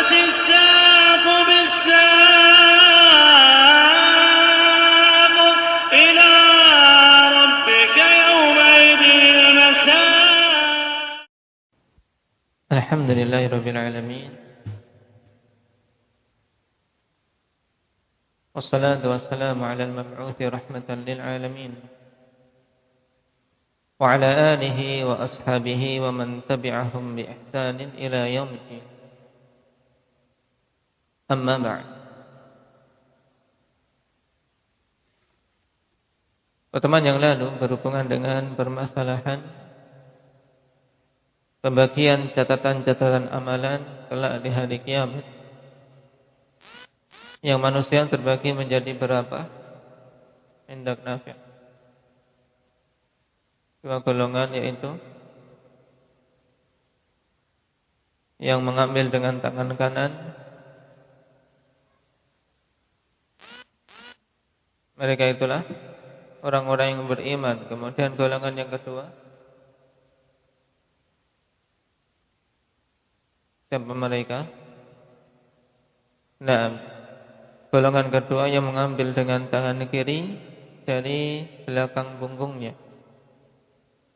والتفت الساق بالساق إلى ربك يومئذ المساق. الحمد لله رب العالمين، والصلاة والسلام على المبعوث رحمة للعالمين وعلى آله وأصحابه ومن تبعهم بإحسان إلى يوم الدين. أما بعد. Pertemuan yang lalu berhubungan dengan permasalahan pembagian catatan-catatan amalan kelak di hari kiamat, yang manusia terbagi menjadi berapa? Indak Nafi'. Dua golongan, yaitu yang mengambil dengan tangan kanan, mereka itulah orang-orang yang beriman. Kemudian golongan yang kedua, siapa mereka? Nah, golongan kedua yang mengambil dengan tangan kiri dari belakang punggungnya,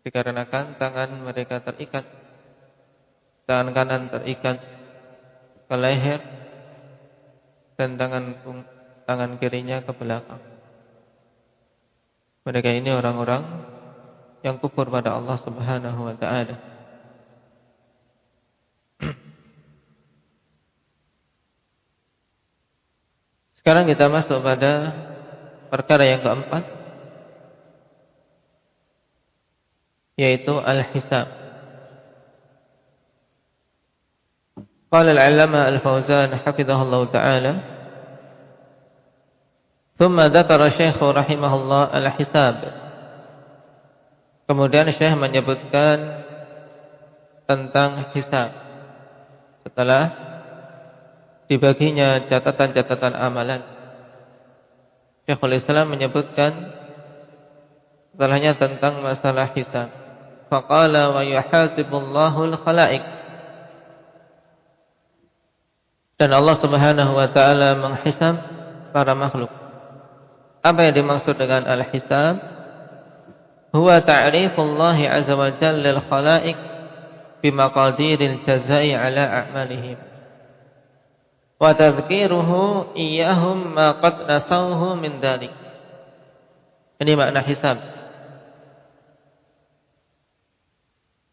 dikarenakan tangan mereka terikat, tangan kanan terikat ke leher dan tangan kirinya ke belakang. Mereka ini orang-orang yang kufur pada Allah Subhanahu wa ta'ala. Sekarang kita masuk pada perkara yang keempat, yaitu al-hisab. Qala al-'allama al-Fauzan hafizahullah ta'ala, thumma dzakara Syekh rahimahullah al-hisab. Kemudian Syekh menyebutkan tentang hisab setelah dibaginya catatan-catatan amalan. Syekhul Islam menyebutkan setelahnya tentang masalah hisab. Faqala wa yuhasibullahu al-khalaiq. Dan Allah Subhanahu wa ta'ala menghisab para makhluk. Apa yang dimaksud dengan al-hisab? Huwa ta'rifullahi azza wa jalla lil-khalaiq bimaqadiril jazai ala a'malihim wa tadhkiruhu iyyahum ma qad nasawhu min dhalik. Ini makna hisab.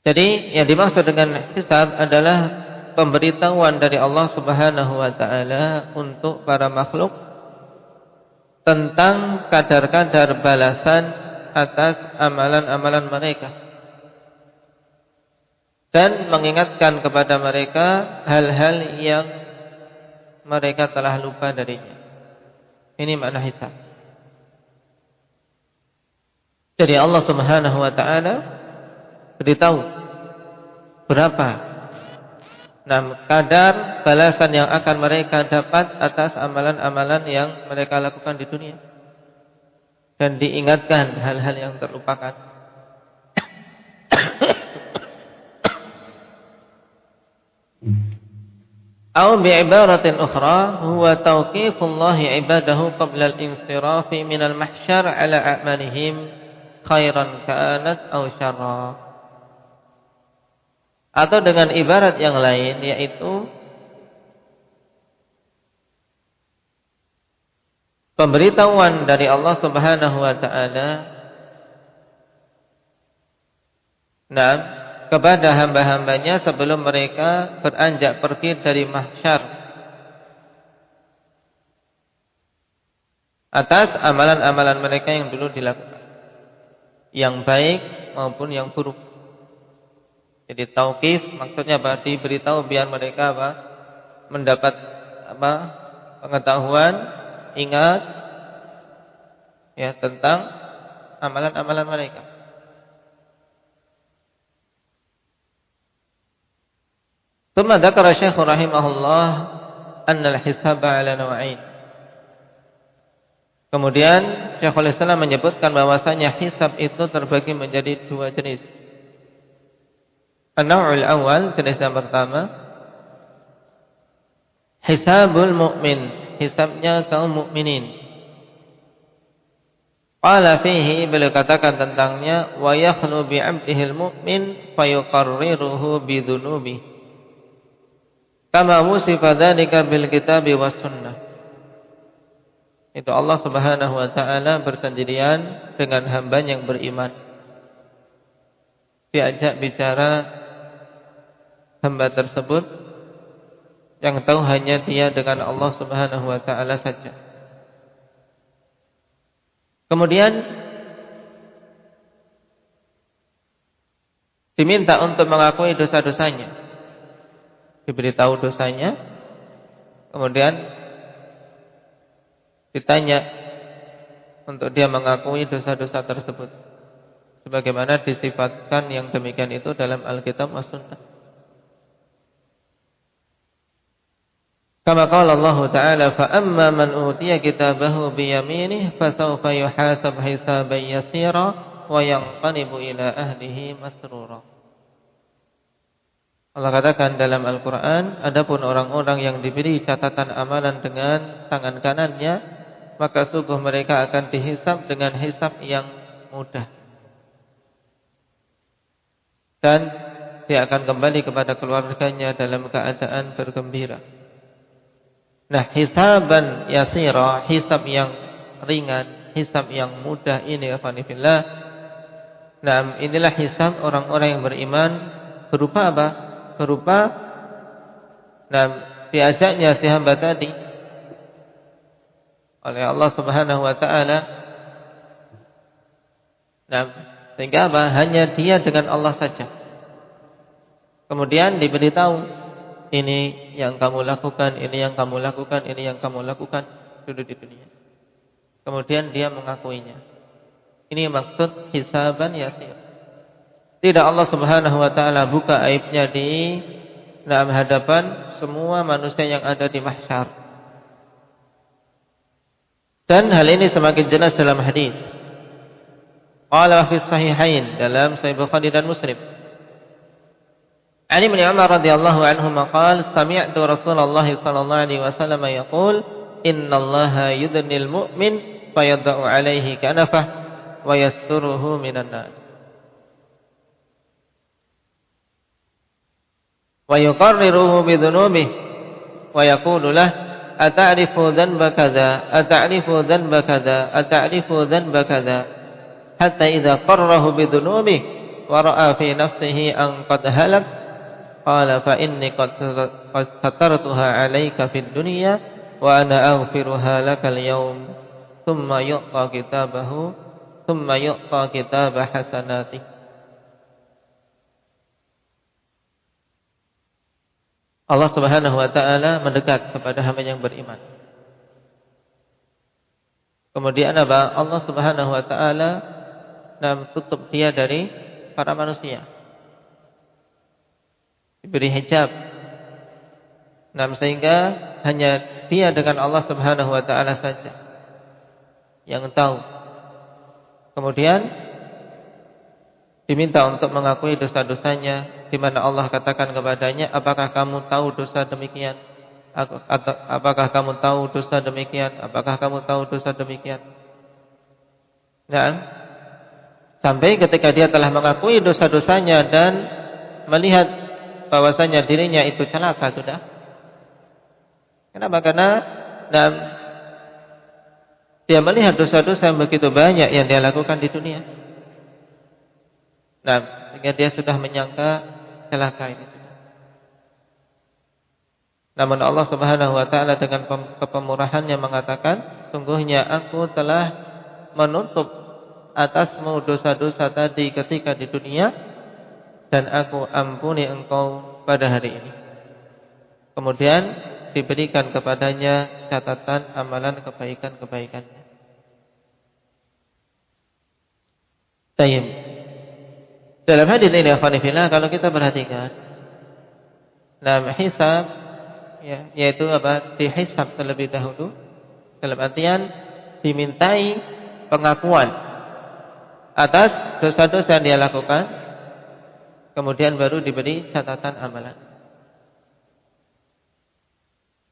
Jadi yang dimaksud dengan hisab adalah pemberitahuan dari Allah Subhanahu wa ta'ala untuk para makhluk tentang kadar-kadar balasan atas amalan-amalan mereka, dan mengingatkan kepada mereka hal-hal yang mereka telah lupa darinya. Ini makna hisab. Jadi Allah Subhanahu wa ta'ala beritahu berapa kadar balasan yang akan mereka dapat atas amalan-amalan yang mereka lakukan di dunia, dan diingatkan hal-hal yang terlupakan. Atau bi'ibaratin ukhra, huwa tawqifullahi ibadahu qabla al-insirafi minal mahsyar ala a'malihim khairan kanat aw syarra. Atau dengan ibarat yang lain, yaitu pemberitahuan dari Allah Subhanahu wa ta'ala kepada hamba-hambanya sebelum mereka beranjak pergi dari mahsyar atas amalan-amalan mereka yang dulu dilakukan, yang baik maupun yang buruk. Jadi tauqif maksudnya apa? Diberitahu biar mereka mendapat pengetahuan, ingat ya tentang amalan-amalan mereka. Tsumma dzakara Syekh rahimahullah anna al-hisaba 'ala naw'ain. Kemudian Syekhul Islam menyebutkan bahwasanya hisab itu terbagi menjadi dua jenis. An-naw'ul awal, jenis yang pertama, Hisabul mu'min, hisabnya kaum mukminin. Qala fihi, beliau katakan tentangnya, wa yakhlu bi 'abdihil mu'min fayuqarriruhu bi dhunubi kama wusifa dzalika bil kitabi was sunnah. Itu Allah Subhanahu wa taala bersendirian dengan hamba yang beriman. Diajak bicara hamba tersebut yang tahu hanya dia dengan Allah Subhanahu wa taala saja. Kemudian diminta untuk mengakui dosa-dosanya. Diberitahu dosanya, kemudian ditanya untuk dia mengakui dosa-dosa tersebut, sebagaimana disifatkan yang demikian itu dalam Alkitab was Sunnah. Kama qala Allah Ta'ala, fa amma man utiya kitabahu bi yaminih fasawfa yuhasab hisaban yasira wa yanqalibu ila ahlihi masrura. Allah katakan dalam Al-Quran, adapun orang-orang yang diberi catatan amalan dengan tangan kanannya, maka sungguh mereka akan dihisab dengan hisab yang mudah. Dan dia akan kembali kepada keluarganya dalam keadaan bergembira. Nah, hisaban yasira, hisab yang ringan, hisab yang mudah ini, afanifillah. Nah, inilah hisab orang-orang yang beriman. Berupa apa? Berupa diajaknya si hamba tadi oleh Allah Subhanahu wa taala. Sehingga apa? Hanya dia dengan Allah saja. Kemudian diberitahu, ini yang kamu lakukan, ini yang kamu lakukan, ini yang kamu lakukan dulu di dunia. Kemudian dia mengakuinya. Ini maksud hisaban yasir. Tidak Allah Subhanahu wa taala buka aibnya di hadapan semua manusia yang ada di mahsyar. Dan hal ini semakin jelas dalam hadis. Qala fi sahihain, dalam Sahih Bukhari dan Muslim. Ali bin Umar radhiyallahu anhuma qala sami'tu Rasulullah sallallahu alaihi wasallam yaqul innallaha yudnil mu'min fayad'u alaihi kanafah wa yasturuhu minan nas. Wa yuqarriruhu bi dhunubihi wa yaqulu lah ata'rifu dhanba kadza ata'rifu dhanba kadza ata'rifu dhanba kadza hatta idza qarrahu bi dhunubihi wa ra'a fi nafsihi an qad halak qala fa inni qad satartuha 'alayka fid dunya wa ana aghfiruha lakal yawm thumma yu'ta kitabahu thumma yu'ta kitaba hasanatihi. Allah Subhanahu wa taala mendekat kepada hamba yang beriman. Kemudian apa? Allah Subhanahu wa taala tutup dia dari para manusia. Diberi hijab. Sehingga hanya dia dengan Allah Subhanahu wa taala saja yang tahu. Kemudian diminta untuk mengakui dosa-dosanya, di mana Allah katakan kepadanya, apakah kamu tahu dosa demikian? Apakah kamu tahu dosa demikian? Apakah kamu tahu dosa demikian? Nah, sampai ketika dia telah mengakui dosa-dosanya dan melihat bahwasanya dirinya itu celaka sudah. Kenapa? Karena dia melihat dosa-dosa yang begitu banyak yang dia lakukan di dunia. Sehingga dia sudah menyangka celaka ini. Namun Allah Subhanahu wa taala dengan kepemurahannya mengatakan, sungguhnya aku telah menutup atasmu dosa-dosa tadi ketika di dunia dan aku ampuni engkau pada hari ini. Kemudian diberikan kepadanya catatan amalan kebaikan-kebaikannya. Tayyib. Dalam hadis ini afanifillah, kalau kita perhatikan, hisab yaitu apa? Dihisab terlebih dahulu, dalam artian dimintai pengakuan atas dosa-dosa yang dia lakukan, kemudian baru diberi catatan amalan.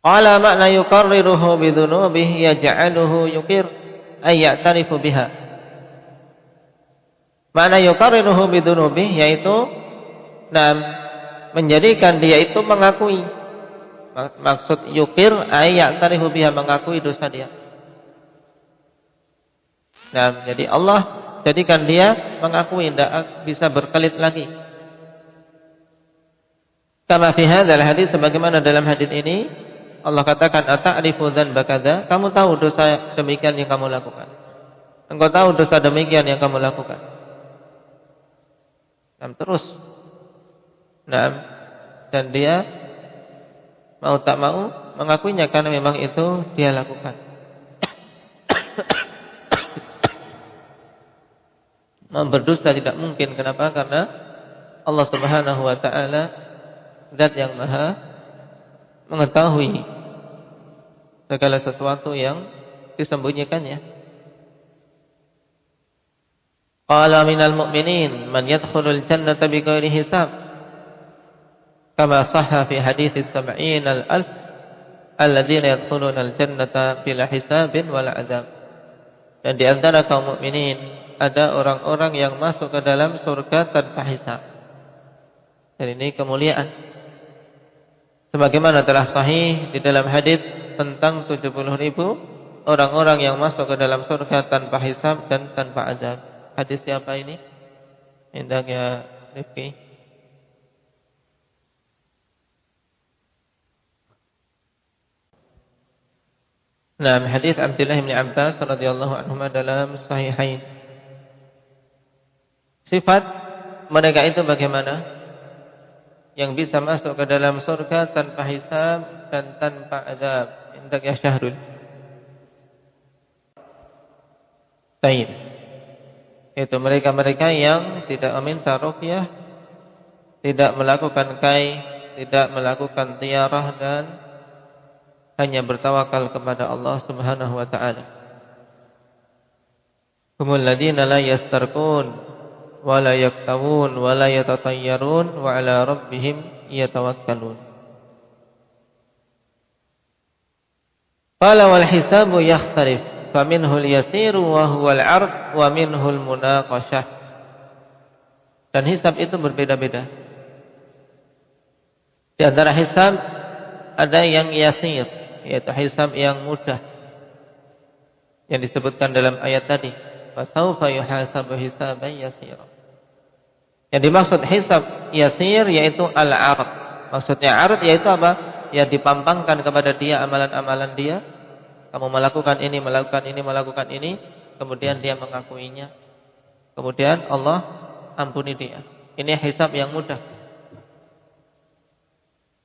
Qala makna yuqarriruhu bidzunubihi yaj'aluhu yuqir ay ya'tarifu biha. Makna yuqarriruhu bidzunubihi yaitu menjadikan dia itu mengakui. Maksud yuqir ay ya'tarifu biha, mengakui dosa dia. Jadi Allah jadikan dia mengakui, tidak bisa berkelit lagi. Kama fi hadzal hadis, sebagaimana dalam hadis ini Allah katakan ata'rifu dzanba kadza, kamu tahu dosa demikian yang kamu lakukan. Engkau tahu dosa demikian yang kamu lakukan. Terus. Dan dia mau tak mau mengakuinya karena memang itu dia lakukan. Berdosa tidak mungkin. Kenapa? Karena Allah Subhanahu wa taala zat yang maha mengetahui segala sesuatu yang disembunyikannya. Qala minal mu'minin man yadkhulul jannata bighairi hisab, kama sahha fi hadits as-sab'in al-alf alladziina yadkhuluna al-jannata bila hisabin wala adzab. Dan di antara kaum mukminin ada orang-orang yang masuk ke dalam surga tanpa hisab. Dan ini kemuliaan. Sebagaimana telah sahih di dalam hadis tentang 70.000 orang-orang yang masuk ke dalam surga tanpa hisab dan tanpa azab. Hadis siapa ini? Hendaknya Rifki. Hadis Abdullah bin Abbas radhiyallahu anhu dalam Sahihain. Sifat mereka itu bagaimana? Yang bisa masuk ke dalam surga tanpa hisab dan tanpa azab. Indak ya Syahrul. Baik. Itu mereka-mereka yang tidak meminta ruqyah, tidak melakukan kai, tidak melakukan tiarah, dan hanya bertawakal kepada Allah Subhanahu wa taala. Humul ladzina la yastarqun wa la yaktawun wa la yatatayyarun wa ala rabbihim yatawakkalun. Qala wal hisabu yakhtalif faminhul yasiru wa huwal 'ard wa minhul munaqashah. Dan hisab itu berbeda-beda. Di antara hisab ada yang yasir, yaitu hisab yang mudah, yang disebutkan dalam ayat tadi, fasaufa yuhasabu hisaban yasira. Yang dimaksud hisab yasir yaitu al-'ard. Maksudnya 'ard yaitu apa? Ya, dipampangkan kepada dia amalan-amalan dia. Kamu melakukan ini, melakukan ini, melakukan ini, kemudian dia mengakuinya. Kemudian Allah ampuni dia. Ini hisab yang mudah.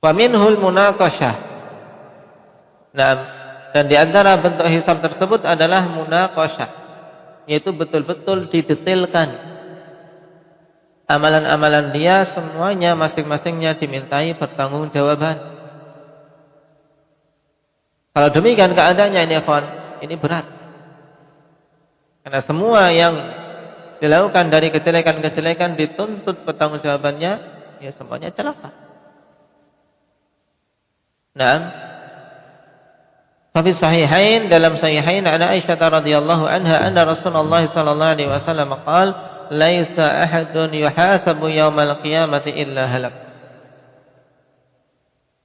Wa minhul munaqashah. Dan di antara bentuk hisab tersebut adalah munaqashah, yaitu betul-betul didetailkan. Amalan-amalan dia semuanya masing-masingnya dimintai pertanggungjawaban. Kalau demikian keadaannya ini ikhwan, ini berat. Karena semua yang dilakukan dari kejelekan-kejelekan dituntut pertanggungjawabannya, ya semuanya celaka. Tapi sahihain, dalam sahihain ada Aisyah radhiyallahu anha anna Rasulullah sallallahu alaihi wasallam qaal laisa ahadun yuhasabu yaumal qiyamati illa halak.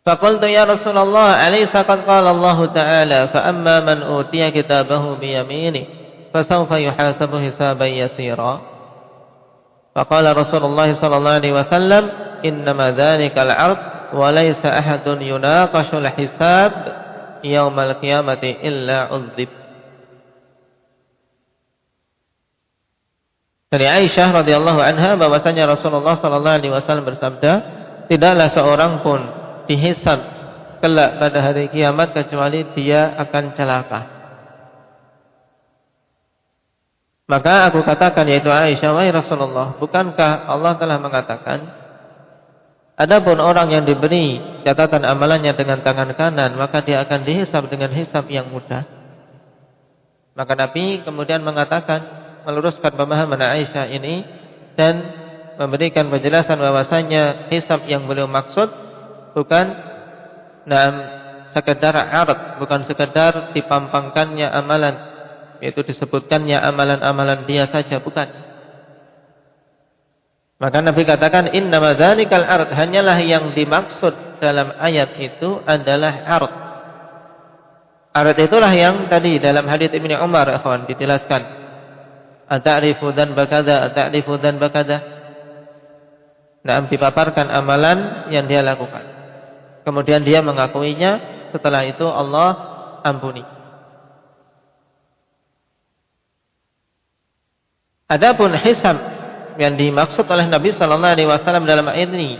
Faqultu ya Rasulullah alaysa qad qala Allah ta'ala fa amma man utiya kitabahu bi yaminihi fasawfa yuhasabu hisaban yasira. Faqala Rasulullah sallallahu alaihi wasallam innama dhalika al-'ard wa laysa ahadun yunaqashul hisab yaumal qiyamati illa 'udzib. Dari Aisyah radhiyallahu anha bahwasanya Rasulullah sallallahu alaihi wasallam bersabda, tidaklah seorang pun dihisab kelak pada hari kiamat kecuali dia akan celaka. Maka aku katakan, yaitu Aisyah, wahai Rasulullah, bukankah Allah telah mengatakan, adapun orang yang diberi catatan amalannya dengan tangan kanan, maka dia akan dihisab dengan hisab yang mudah. Maka Nabi kemudian mengatakan, meluruskan pemahaman Aisyah ini dan memberikan penjelasan bahwasanya hisab yang beliau maksud bukan sekedar ard, bukan sekedar dipampangkannya amalan, yaitu disebutkannya amalan-amalan dia saja, bukan. Maka Nabi katakan innama dzalikal ard, hanyalah yang dimaksud dalam ayat itu adalah ard. Ard itulah yang tadi dalam hadits Ibnu Umar ikhwan dijelaskan. Ata'rifu dzanba kadza, ata'rifu dzanba kadza. Nah, dipaparkan amalan yang dia lakukan. Kemudian dia mengakuinya, setelah itu Allah ampuni. Adapun hisab yang dimaksud oleh Nabi sallallahu alaihi wasallam dalam ayat ini,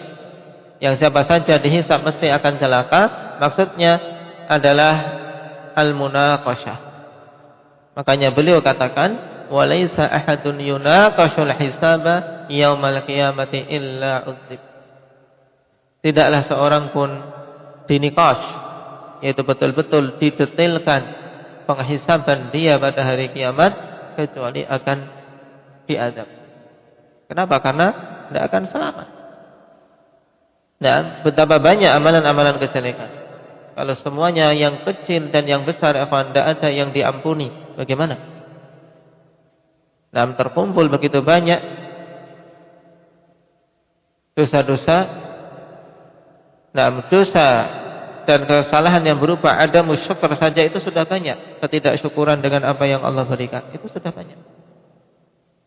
yang siapa saja dihisab mesti akan celaka, maksudnya adalah al-munaqashah. Makanya beliau katakan, "Walaisa ahadun yunaqashul hisaba yaumal qiyamati illa udzib." Tidaklah seorang pun dinikash, yaitu betul-betul didetailkan penghisaban dia pada hari kiamat, kecuali akan diazab. Kenapa? Karena tidak akan selamat. Dan betapa banyak amalan-amalan kejelekan. Kalau semuanya yang kecil dan yang besar tidak ada yang diampuni, bagaimana? Nah, terkumpul begitu banyak dosa-dosa. Nah, dosa dan kesalahan yang berupa adamu syukur saja itu sudah banyak. Ketidaksyukuran dengan apa yang Allah berikan itu sudah banyak.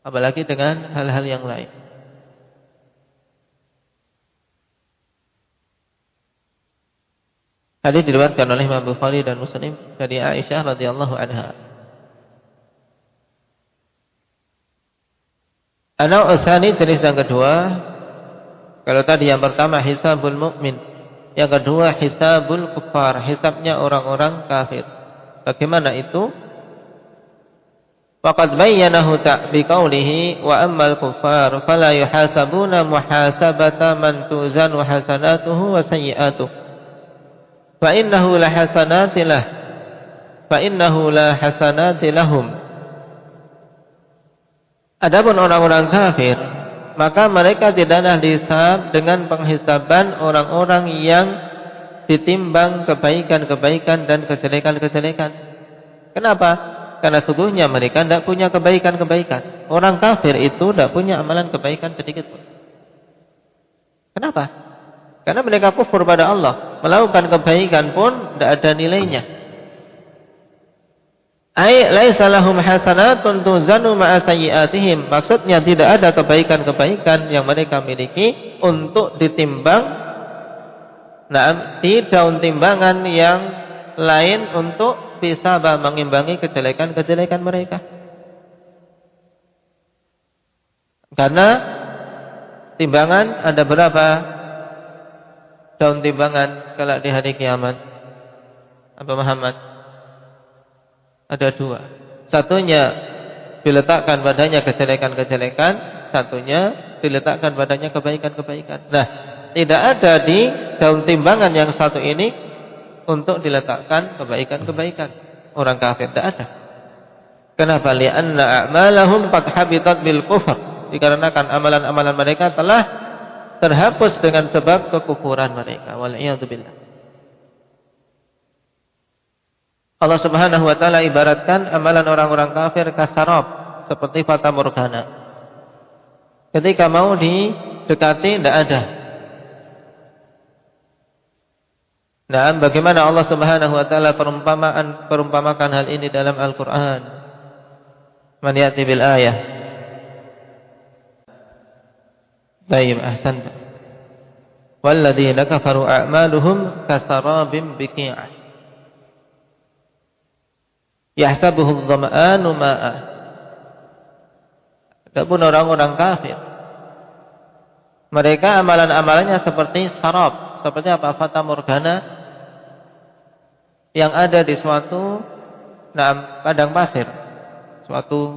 Apalagi dengan hal-hal yang lain. Hadis diriwayatkan oleh Imam Bukhari dan Muslim dari Aisyah radhiyallahu anha. An-naw' tsani, jenis yang kedua. Kalau tadi yang pertama hisabul mukmin, yang kedua hisabul kuffar, hisabnya orang-orang kafir. Bagaimana itu? Faqad bayyanahu biqaulihi wa ammal kuffar fala yuhasabuna muhasabata man tuzanu hasanatuhu wa sayyi'atuhu. Fa innahu la hasanatilah, fa innahu la hasanati-lahum. Adapun orang-orang kafir, maka mereka tidaklah dihisab dengan penghisaban orang-orang yang ditimbang kebaikan-kebaikan dan kejelekan-kejelekan. Kenapa? Karena sungguhnya mereka tidak punya kebaikan-kebaikan. Orang kafir itu tidak punya amalan kebaikan sedikit pun. Kenapa? Karena mereka kufur pada Allah, melakukan kebaikan pun tidak ada nilainya. Ai laisa lahum hasanatun tuzanu ma'a sayyi'atihim. Maksudnya tidak ada kebaikan-kebaikan yang mereka miliki untuk ditimbang di daun timbangan yang lain untuk bisa mengimbangi kejelekan-kejelekan mereka. Karena timbangan ada berapa? Daun timbangan kelak di hari kiamat, Abu Muhammad? Ada dua. Satunya diletakkan padanya kejelekan-kejelekan, satunya diletakkan padanya kebaikan-kebaikan. Nah, tidak ada di daun timbangan yang satu ini untuk diletakkan kebaikan-kebaikan. Orang kafir tidak ada. Kenapa? Li'anna a'malahum qad habitat bil kufr. Dikarenakan amalan-amalan mereka telah terhapus dengan sebab kekufuran mereka. Wal'iyadzubillah. Allah Subhanahu wa taala ibaratkan amalan orang-orang kafir kasarab, seperti fata morgana. Ketika mau didekati tidak ada. Nah, bagaimana Allah Subhanahu wa taala perumpamakan hal ini dalam Al-Qur'an? Man ya'ti bil ayah. Baik, ahsan. Walladzina kafaru a'maluhum kasarabim biqi'ah. Yahsabuhu adh-dhama'anu ma'ah. Adapun orang-orang kafir, mereka amalan-amalannya seperti sarab, seperti apa? Fata morgana yang ada di suatu padang pasir, suatu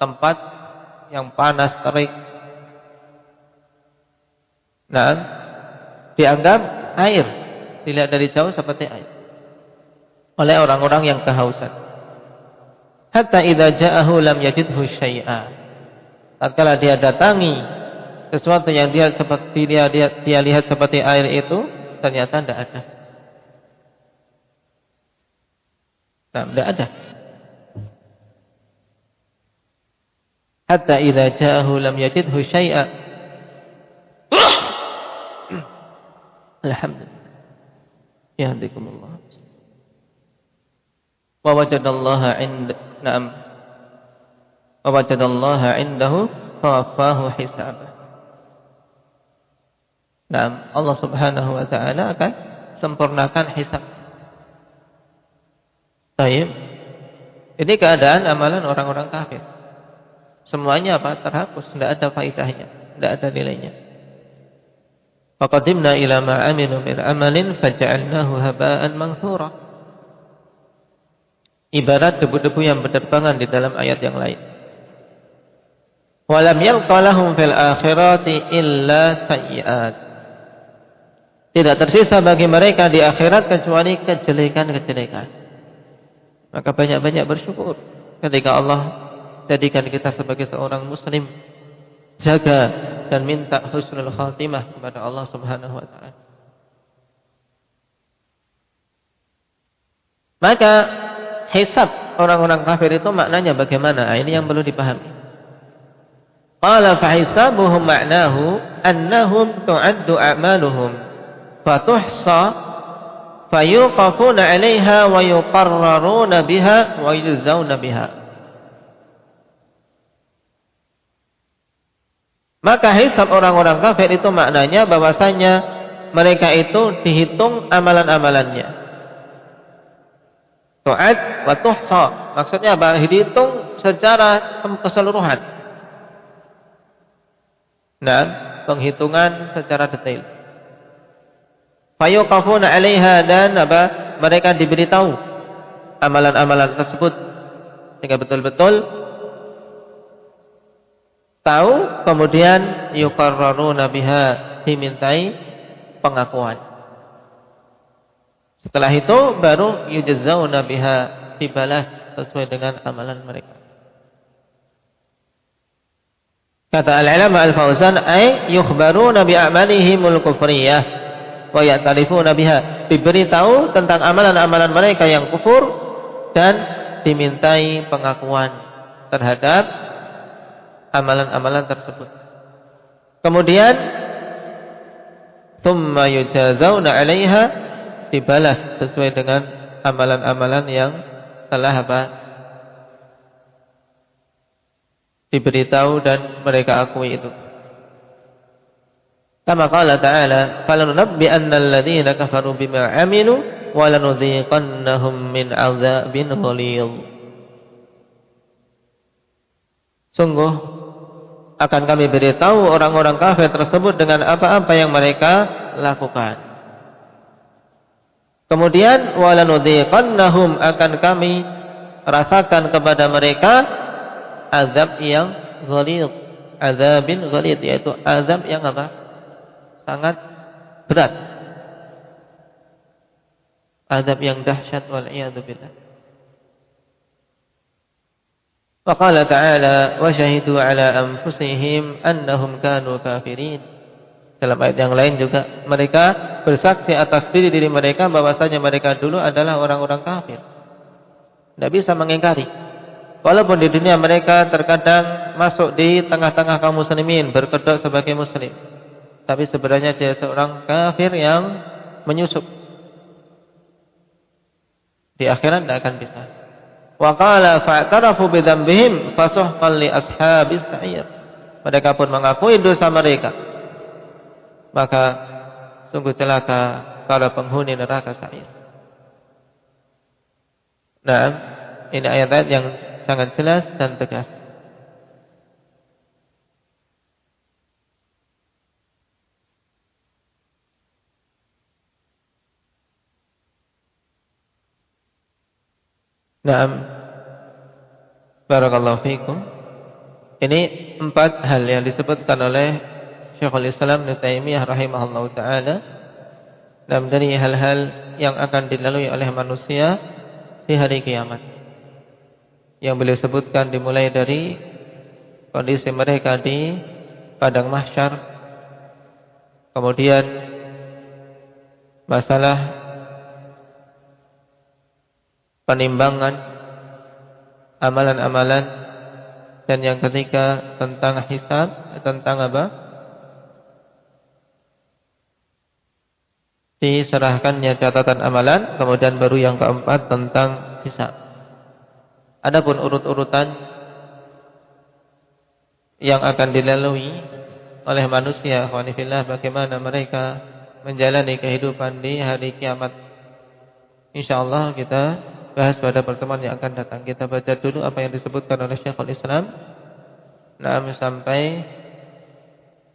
tempat yang panas terik. Dianggap air, dilihat dari jauh seperti air oleh orang-orang yang kehausan. Hatta idza ja'ahu lam yajidhu syai'a. Tatkala dia datangi sesuatu yang dia lihat seperti air itu, ternyata tidak ada. Nah, tidak ada. Hatta idza ja'ahu lam yajidhu syai'a. Alhamdulillah. Yahdikumullah. Wa wajadallaha 'inda na'am. Wa wajadallaha 'indahu fawaffahu hisabah. Nah, Allah Subhanahu wa taala akan sempurnakan hisab. Baik. Ini keadaan amalan orang-orang kafir. Semuanya apa? Terhapus, tidak ada faedahnya, tidak ada nilainya. Faqadimna ila ma 'amilu min amalin faja'alnahu haba'an manthura. Ibarat debu-debu yang berterbangan di dalam ayat yang lain. Wa lam yalqa lahum fil akhirati illa sayyi'at. Tidak tersisa bagi mereka di akhirat kecuali kejelekan-kejelekan. Maka banyak-banyak bersyukur ketika Allah jadikan kita sebagai seorang muslim. Jaga dan minta husnul khatimah kepada Allah Subhanahu wa taala. Maka hisab orang-orang kafir itu maknanya bagaimana? Ini yang perlu dipahami. Qala fa hisabuhum ma'nahu annahum tu'addu a'maluhum fatuhsa fayuqafuna 'alaiha wa yuqarraruna biha wa yujzauna biha. Maka hisab orang-orang kafir itu maknanya bahwasanya mereka itu dihitung amalan-amalannya. Tu'ad wa tuhsa. Maksudnya apa? Dihitung secara keseluruhan. Nah, penghitungan secara detail. Fayuqafuna 'alaiha dan apa? Mereka diberitahu amalan-amalan tersebut sehingga betul-betul tahu, kemudian yuqarraruna biha, dimintai pengakuan. Setelah itu baru yujzauna biha, dibalas sesuai dengan amalan mereka. Kata al-ulama al-Fauzan, ay yukhbaruna bi a'malihimul kufriyah wa ya'tarifuna biha, diberitahu tentang amalan-amalan mereka yang kufur dan dimintai pengakuan terhadap amalan-amalan tersebut. Kemudian thumma yujazawna 'alaiha, dibalas sesuai dengan amalan-amalan yang telah apa? Diberitahu dan mereka akui itu. Kama qala ta'ala, falanunabbi'anna alladhina kafaru bima 'amilu wa lanudhiqannahum min 'adzabin ghalidh. Sungguh akan kami beritahu orang-orang kafir tersebut dengan apa-apa yang mereka lakukan. Kemudian walanudhiqannahum, akan kami rasakan kepada mereka azab yang ghalidh, azabin ghalidh, yaitu azab yang apa? Sangat berat. Azab yang dahsyat, wal iyadu billah. Faqala ta'ala wa syahidu ala anfusihim annahum kanu kafirin. Dalam ayat yang lain juga mereka bersaksi atas diri mereka bahwasanya mereka dulu adalah orang-orang kafir. Tidak bisa mengingkari. Walaupun di dunia mereka terkadang masuk di tengah-tengah kaum muslimin, berkedok sebagai muslim, tapi sebenarnya dia seorang kafir yang menyusup. Di akhirat tidak akan bisa. Wa qala fa'tarafu bi dzambihim fasuhqan li ashabis sa'ir. Mereka pun mengakui dosa mereka. Maka sungguh celaka para penghuni neraka sa'ir. Nah, ini ayat-ayat yang sangat jelas dan tegas. Naam. Barakallahu fikum. Ini 4 hal yang disebutkan oleh Syekhul Islam Ibnu Taimiyah rahimahullahu taala, dan dari hal-hal yang akan dilalui oleh manusia di hari kiamat. Yang beliau sebutkan dimulai dari kondisi mereka di padang mahsyar, kemudian masalah penimbangan amalan-amalan, dan yang ketiga tentang hisab, tentang apa? Diserahkannya catatan amalan, kemudian baru yang keempat tentang hisab. Adapun urut-urutan yang akan dilalui oleh manusia, khwanifillah, bagaimana mereka menjalani kehidupan di hari kiamat, insyaallah kita bahas pada pertemuan yang akan datang. Kita baca dulu apa yang disebutkan oleh Syekhul Islam, sampai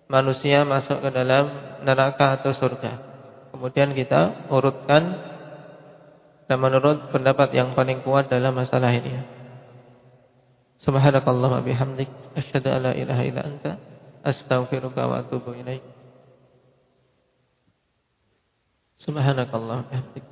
manusia masuk ke dalam neraka atau surga. Kemudian kita urutkan dan menurut pendapat yang paling kuat dalam masalah ini. Subhanakallahumma bihamdik, asyhadu an la ilaha illa anta, astaghfiruka wa atubu ilaik. Subhanakallahumma bihamdik.